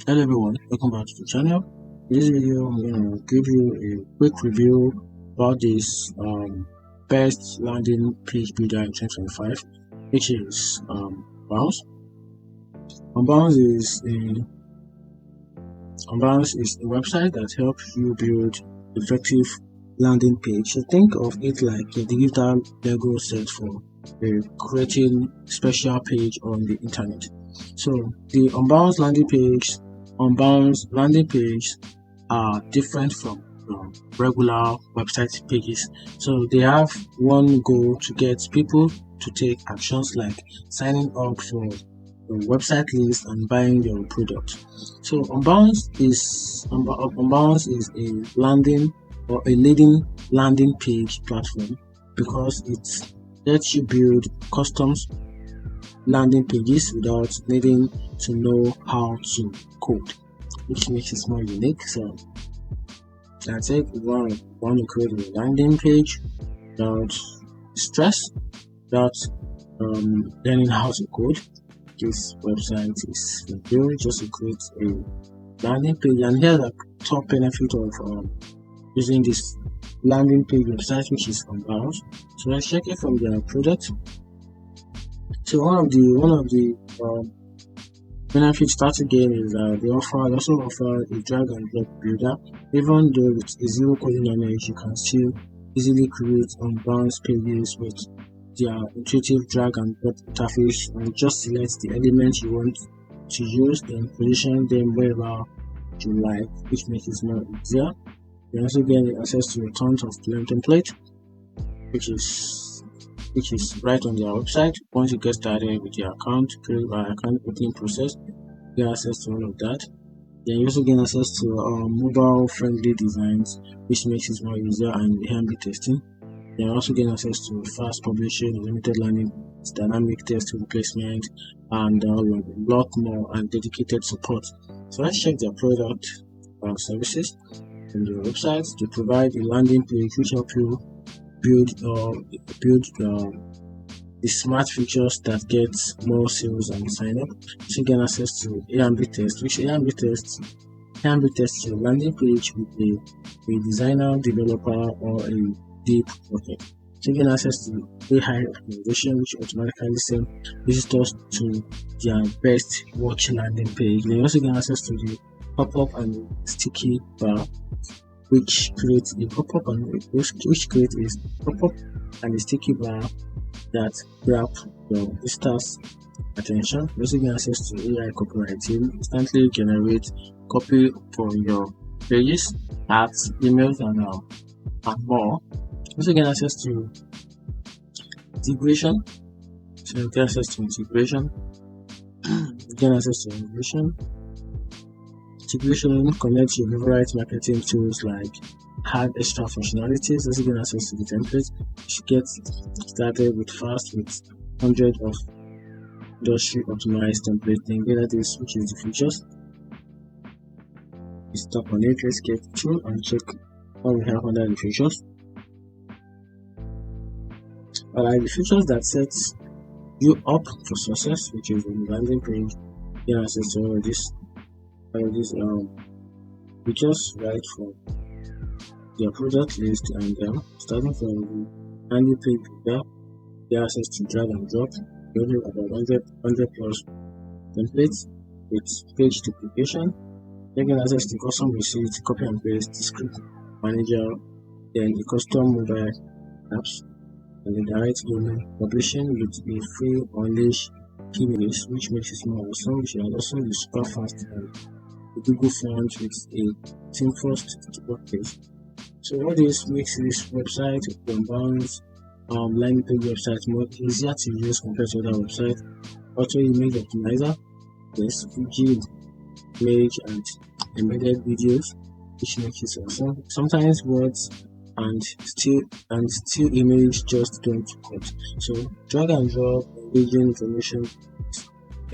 Hello everyone, welcome back to the channel. In this video, I'm going to give you a quick review about this best landing page builder in 2025, which is Unbounce. Unbounce is a website that helps you build effective landing page. So think of it like a digital Lego set for creating special page on the internet. So the Unbounce landing page are different from regular website pages. So they have one goal to get people to take actions like signing up for your website list and buying your product. So Unbounce is a landing or a leading landing page platform because it lets you build custom landing pages without needing to know how to code, which makes it more unique. So that's it. We want to create a landing page without stress, without learning how to code. This website is for you just to create a landing page, and here's the top benefit of using this landing page website, which is Unbounce. So let's check it from their product. So one of the benefits start again is they also offer a drag and drop builder. Even though with a zero coding knowledge, you can still easily create Unbounce pages with their intuitive drag and drop interface, and just select the elements you want to use, then position them wherever you like, which makes it more easier. You also get access to a ton of template, which is right on their website. Once you get started with your account, create an account opening process, you get access to all of that. Then you also get access to mobile friendly designs, which makes it more easier, and A/B testing. You also get access to fast publishing, limited learning, dynamic test replacement, and a lot more, and dedicated support. So let's check their product services on their website. They provide a landing page which help you build the smart features that get more sales and sign up. So you get access to A/B test, which A/B tests your landing page with a designer, developer, or a deep pocket. So you get access to AI recommendation, which automatically send visitors to their best watch landing page. Then you also get access to the pop-up and sticky bar, which creates a pop-up and a sticky bar that grab your visitors' attention. You also get access to AI copywriting, instantly generate copy for your pages, ads, emails, and more. You also get access to integration. So you get access to integration. Integration connects your favorite marketing tools like add extra functionalities. Also get access to the templates. You should get started with hundreds of industry optimized templates. Then get this, which is the features. You stop on it. Let's get through and check what we have under the features. Alright, the features that sets you up for success, which is on the landing page. Get access to all of this features right from their product list, and starting from the landing page builder, get access to drag and drop, building about 100 plus templates with page duplication. Then get access to custom receipts, copy and paste, script manager, then the custom mobile apps, and the direct domain publishing with a free unleash keyless, which makes it more awesome, which is also the super fast and the Google Fonts with a team first page. So all this makes this website, Unbounce landing page website, more easier to use compared to other websites. Also image optimizer, yes, Fuji image and embedded videos, which makes it awesome. Sometimes words and still image just don't cut. So drag and drop engaging information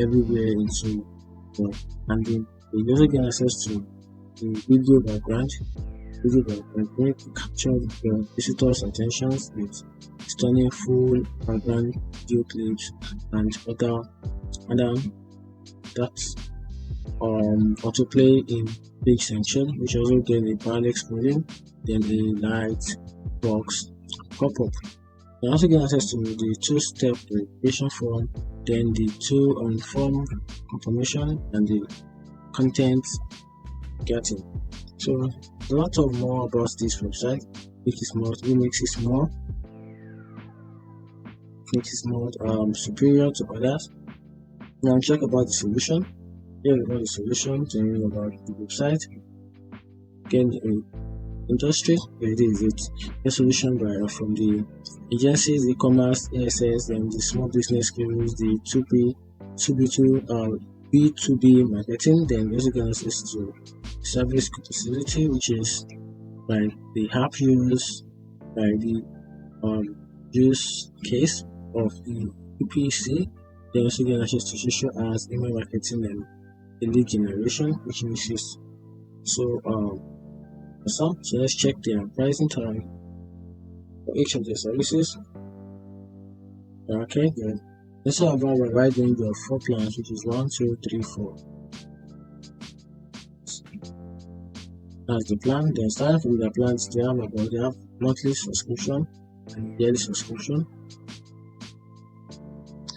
everywhere into the landing. You also get access to the video background where to capture the visitors' attentions with stunning full background video clips and other that autoplay in page section, which also get a brand exploding, then a light box pop-up. You also get access to the two-step verification form, then the two form confirmation, and the content getting. So a lot of more about this website, which makes it more superior to others. Now check about the solution. Here we got the solution, telling about the website. Again, the industry, it is a solution by from the agencies, e-commerce, ASS, and the small business skills, the 2B, 2B2, B2B marketing. Then we also get access to service capacity, which is by the app use, by the use case of the UPC. Then also get access to social ads, email marketing, and the lead generation, which uses so so let's check their pricing time for each of the services. Okay, good. Let's talk about a wide range of 4 plans, which is 1, 2, 3, 4. That's the plan. Then starting from the plans, they have monthly subscription and yearly subscription.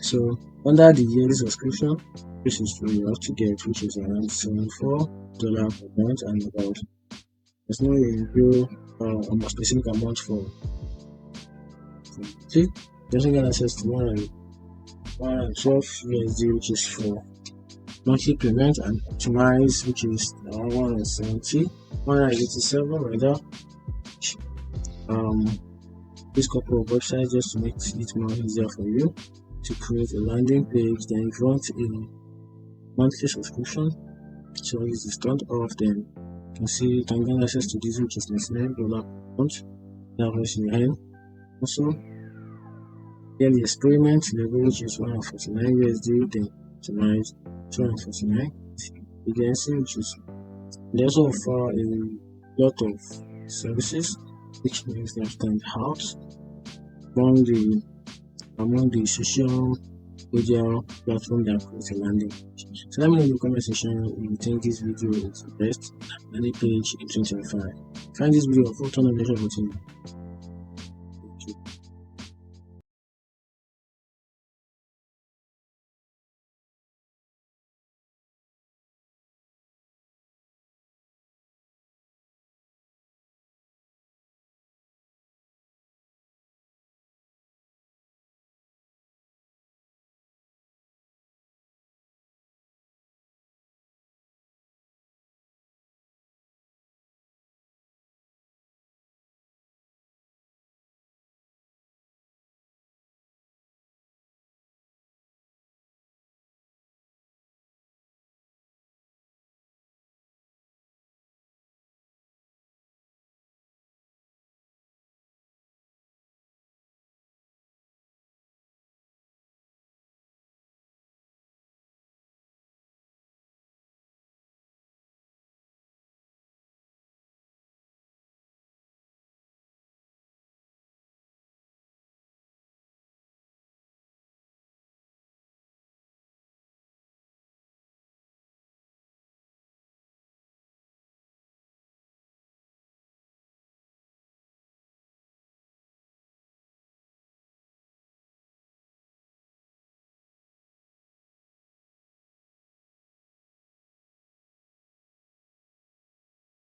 So under the yearly subscription, which is free, you have to get, which is around $74 per month, and about there's no real specific amount for see. Doesn't get access to 112 USD, which is for monthly payment, and optimize, which is 187 rather. This couple of websites just to make it more easier for you to create a landing page. Then if you want a monthly subscription, so it's turned off, then you can get access to this, which is $99 per month. That was in hand. Also, then the experiment level, which is 149 USD, then optimize 249. Agency, which is they also offer a lot of services, which makes them stand out among the social media platform that creates a landing page. So let me know in the comment section if you think this video is the best landing page in 2025. Find this video of full ton of button.